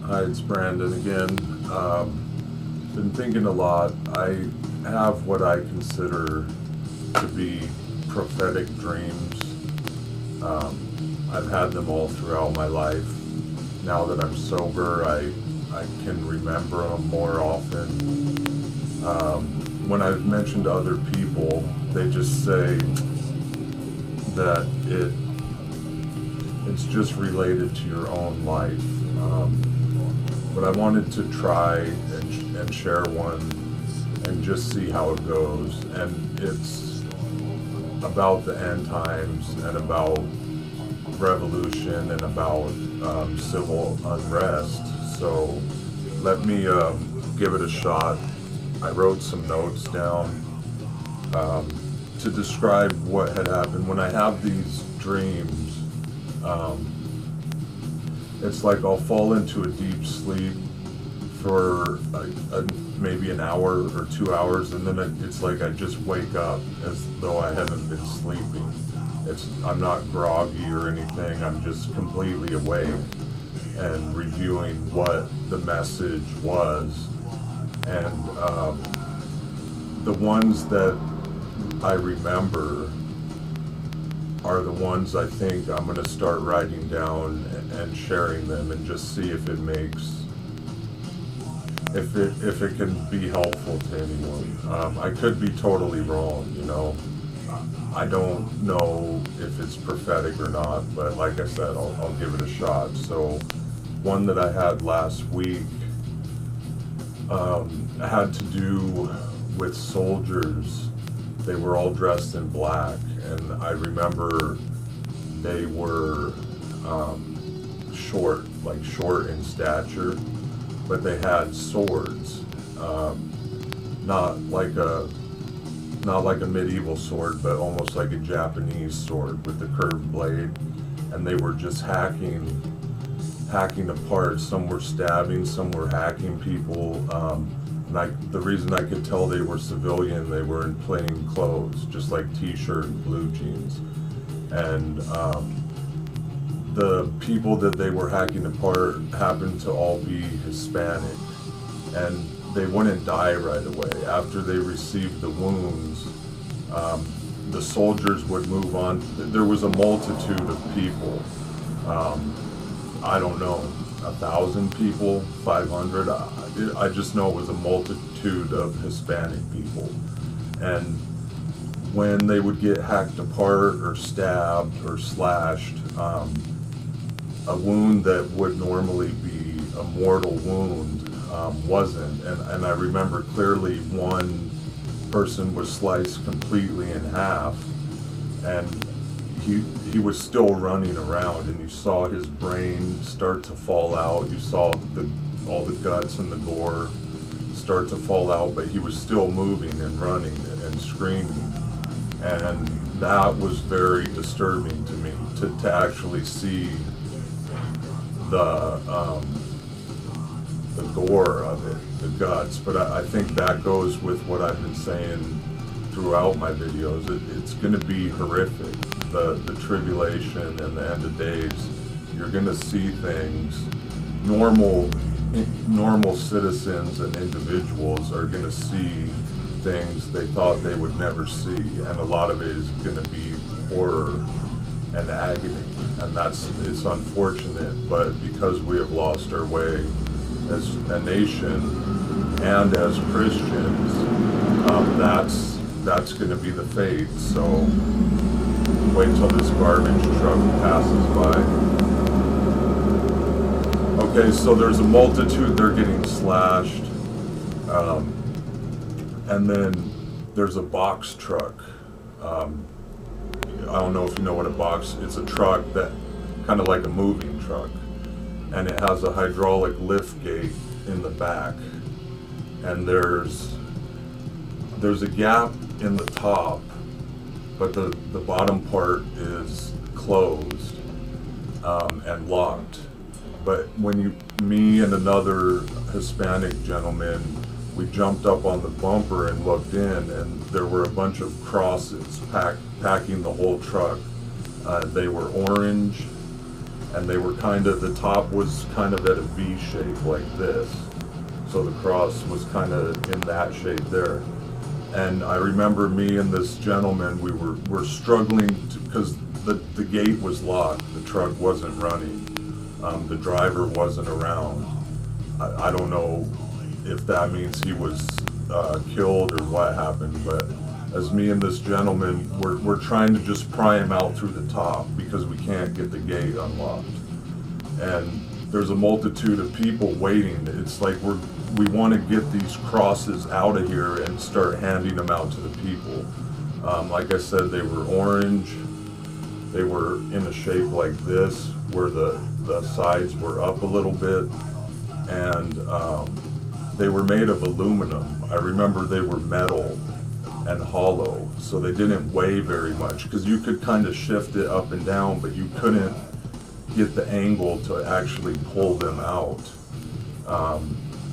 Hi, it's Brandon again. Been thinking a lot. I have what I consider to be prophetic dreams. I've had them all throughout my life. Now that I'm sober, I can remember them more often. When I've mentioned to other people, they just say that it's just related to your own life. But I wanted to try and share one and just see how it goes. And it's about the end times and about revolution and about civil unrest. So let me give it a shot. I wrote some notes down to describe what had happened. When I have these dreams, it's like I'll fall into a deep sleep for maybe an hour or 2 hours, and then it's like I just wake up as though I haven't been sleeping. I'm not groggy or anything. I'm just completely awake and reviewing what the message was. And the ones that I remember are the ones I think I'm going to start writing down and sharing them, and just see if it makes, if it can be helpful to anyone. I could be totally wrong, you know. I don't know if it's prophetic or not, but like I said, I'll give it a shot. So one that I had last week had to do with soldiers. They were all dressed in black, and I remember they were short in stature, but they had swords, not like a medieval sword, but almost like a Japanese sword with the curved blade, and they were just hacking apart. Some were stabbing, some were hacking people. And the reason I could tell they were civilian, they were in plain clothes, just like t-shirt and blue jeans. And the people that they were hacking apart happened to all be Hispanic, and they wouldn't die right away. After they received the wounds, the soldiers would move on. There was a multitude of people. I don't know, 1,000 people, 500. I just know it was a multitude of Hispanic people. And when they would get hacked apart or stabbed or slashed, a wound that would normally be a mortal wound wasn't. And I remember clearly one person was sliced completely in half, and he was still running around, and you saw his brain start to fall out. You saw all the guts and the gore start to fall out, but he was still moving and running and screaming. And that was very disturbing to me, to actually see the gore of it, the guts. But I think that goes with what I've been saying throughout my videos. It's going to be horrific. The tribulation and the end of days, you're going to see things. Normal citizens and individuals are going to see things they thought they would never see, and a lot of it is going to be horror and agony, and it's unfortunate. But because we have lost our way as a nation and as Christians, that's going to be the fate. So wait till this garbage truck passes by. Okay, so there's a multitude, they're getting slashed, and then there's a box truck. I don't know if you know what it's a truck that, kind of like a moving truck, and it has a hydraulic lift gate in the back, and there's a gap in the top, but the bottom part is closed and locked. But when me and another Hispanic gentleman, we jumped up on the bumper and looked in, and there were a bunch of crosses packing the whole truck. They were orange, and they were kind of, the top was kind of at a V shape like this. So the cross was kind of in that shape there. And I remember me and this gentleman, we were struggling because the gate was locked, the truck wasn't running, the driver wasn't around. I don't know if that means he was killed or what happened, but as me and this gentleman, we're trying to just pry him out through the top because we can't get the gate unlocked. And there's a multitude of people waiting. It's like we want to get these crosses out of here and start handing them out to the people. Like I said, they were orange. They were in a shape like this, where the sides were up a little bit, and they were made of aluminum. I remember they were metal and hollow, so they didn't weigh very much, because you could kind of shift it up and down, but you couldn't get the angle to actually pull them out.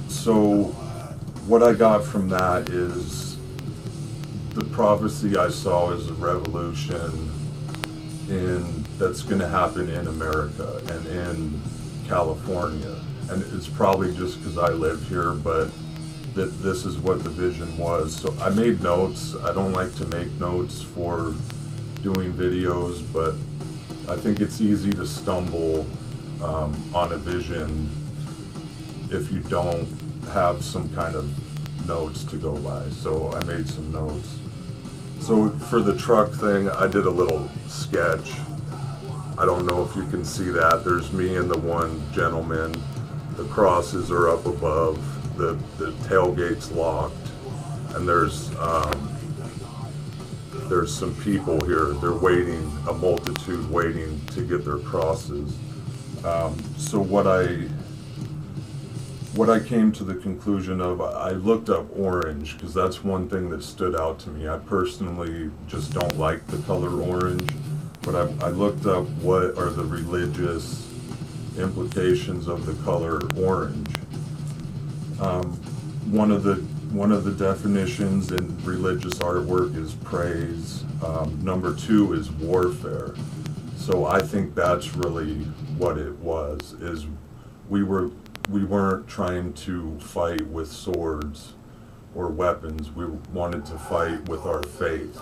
So what I got from that is the prophecy I saw is a revolution that's going to happen in America and in California. And it's probably just because I live here, but this is what the vision was. So I made notes. I don't like to make notes for doing videos, but I think it's easy to stumble on a vision if you don't have some kind of notes to go by. So I made some notes. So for the truck thing, I did a little sketch. I don't know if you can see that. There's me and the one gentleman. The crosses are up above. The tailgate's locked, and there's some people here. They're waiting, a multitude waiting to get their crosses. So what I came to the conclusion of, I looked up orange, because that's one thing that stood out to me. I personally just don't like the color orange, but I looked up what are the religious implications of the color orange. One of the definitions in religious artwork is praise. Number 2 is warfare. So I think that's really what it was. Is we weren't trying to fight with swords or weapons. We wanted to fight with our faith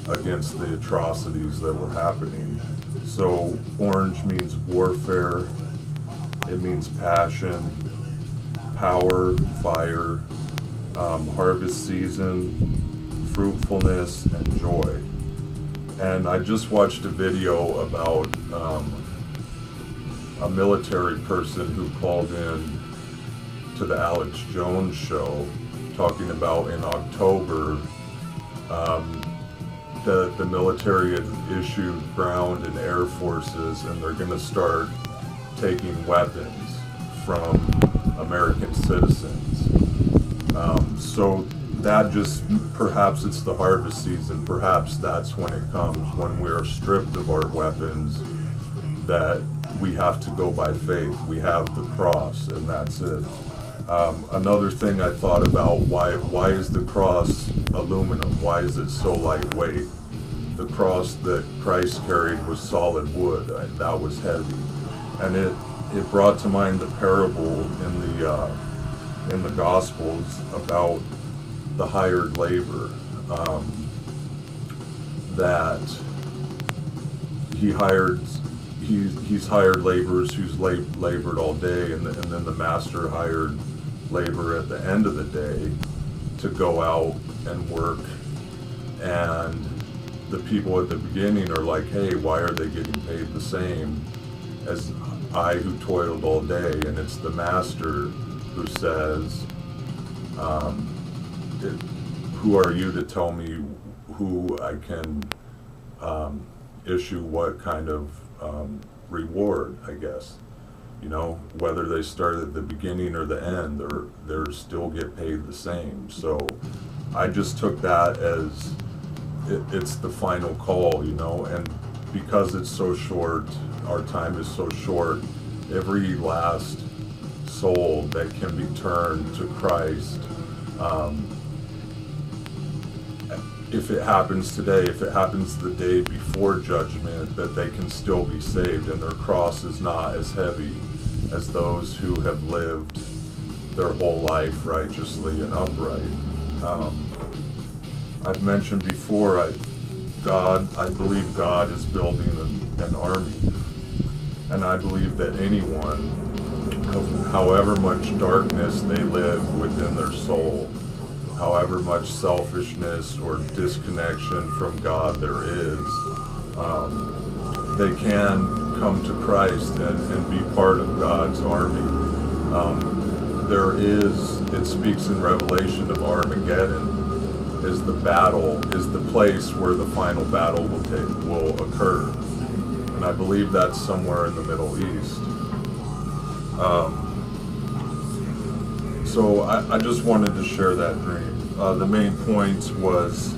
against the atrocities that were happening. So orange means warfare. It means passion, power, fire, harvest season, fruitfulness, and joy. And I just watched a video about a military person who called in to the Alex Jones show, talking about in October the military had issued ground and air forces, and they're going to start taking weapons from American citizens. So that just, perhaps it's the harvest season, perhaps that's when it comes, when we are stripped of our weapons, that we have to go by faith. We have the cross, and that's it. Another thing I thought about, why is the cross aluminum? Why is it so lightweight? The cross that Christ carried was solid wood. That was heavy. And it brought to mind the parable in the Gospels about the hired labor, that he's hired laborers who's labored all day, and then the master hired labor at the end of the day to go out and work. And the people at the beginning are like, hey, why are they getting paid the same as I who toiled all day? And it's the master who says, who are you to tell me who I can issue what kind of reward, I guess. You know, whether they start at the beginning or the end, they're still get paid the same. So I just took that as it's the final call, you know, and because it's so short, our time is so short, every last soul that can be turned to Christ if it happens today, if it happens the day before judgment, that they can still be saved and their cross is not as heavy as those who have lived their whole life righteously and upright. I've mentioned before, I believe God is building an army, and I believe that anyone, however much darkness they live within their soul, however much selfishness or disconnection from God there is, they can come to Christ and be part of God's army. It speaks in Revelation of Armageddon, is the battle, is the place where the final battle will occur. And I believe that's somewhere in the Middle East. So I just wanted to share that dream. The main point was,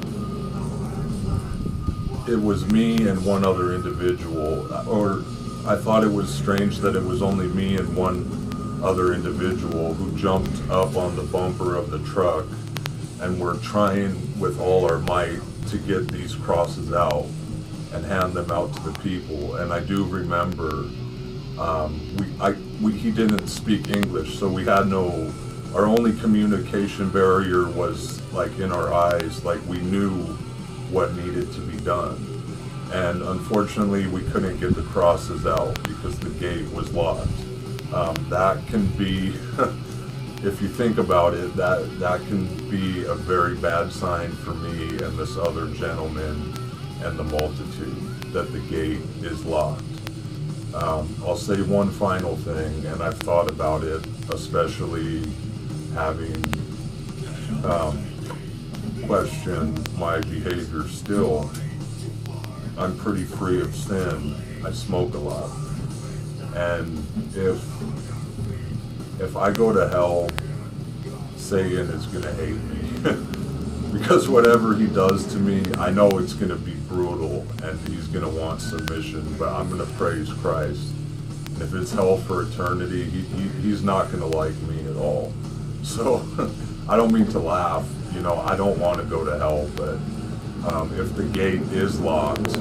it was me and one other individual, or I thought it was strange that it was only me and one other individual who jumped up on the bumper of the truck and were trying with all our might to get these crosses out and hand them out to the people. And I do remember, he didn't speak English, so we had our only communication barrier was like in our eyes, like we knew what needed to be done. And unfortunately, we couldn't get the crosses out because the gate was locked. That can be, if you think about it, that can be a very bad sign for me and this other gentleman and the multitude, that the gate is locked. I'll say one final thing, and I've thought about it, especially having questioned my behavior still. I'm pretty free of sin. I smoke a lot. And if I go to hell, Satan is going to hate me. Because whatever he does to me, I know it's going to be brutal and he's going to want submission, but I'm going to praise Christ. And if it's hell for eternity, he's not going to like me at all. So I don't mean to laugh, I don't want to go to hell, but if the gate is locked,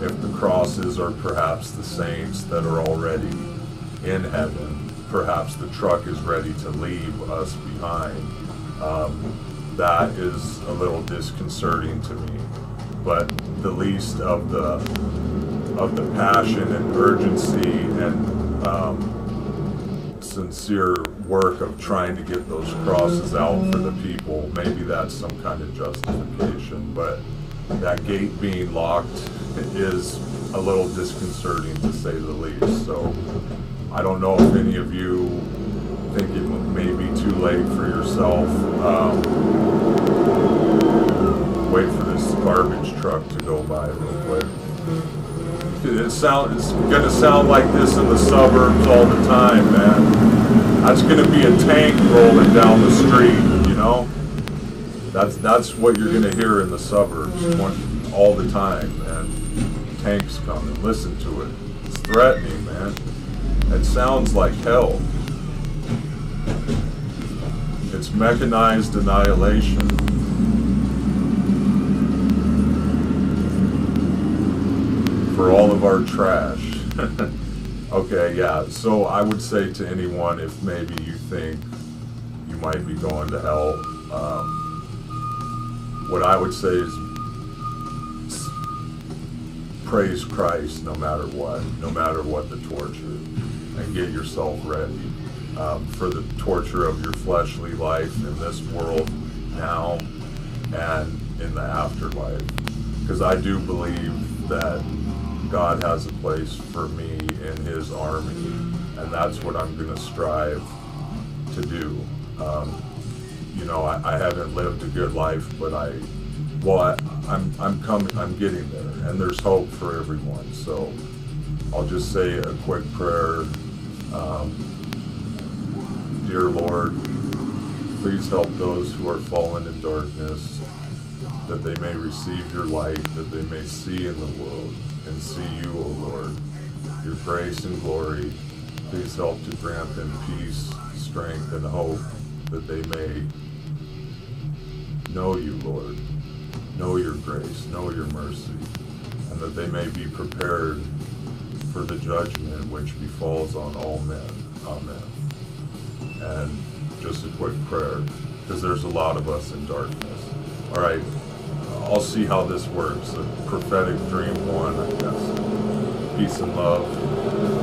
if the crosses are perhaps the saints that are already in heaven, perhaps the truck is ready to leave us behind, that is a little disconcerting to me. But the least of the passion and urgency and sincere work of trying to get those crosses out for the people, maybe that's some kind of justification. But that gate being locked is a little disconcerting, to say the least. So I don't know if any of you think it may be too late for yourself. Wait for this garbage truck to go by real quick. It's going to sound like this in the suburbs all the time, man. That's going to be a tank rolling down the street, That's what you're going to hear in the suburbs all the time, man. Tanks coming. Listen to it. It's threatening, man. It sounds like hell. It's mechanized annihilation. For all of our trash. Okay, yeah, so I would say to anyone, if maybe you think you might be going to hell, what I would say is praise Christ no matter what the torture, and get yourself ready for the torture of your fleshly life in this world now and in the afterlife. Because I do believe that God has a place for me in his army, and that's what I'm going to strive to do. I haven't lived a good life, but I'm getting there, and there's hope for everyone. So I'll just say a quick prayer. Dear Lord, please help those who are fallen in darkness, that they may receive your light, that they may see in the world and see you, O Lord, your grace and glory. Please help to grant them peace, strength, and hope, that they may know you, Lord. know your grace, know your mercy, and that they may be prepared for the judgment which befalls on all men. Amen. And just a quick prayer, because there's a lot of us in darkness. All right, I'll see how this works. The prophetic dream one, I guess. Peace and love.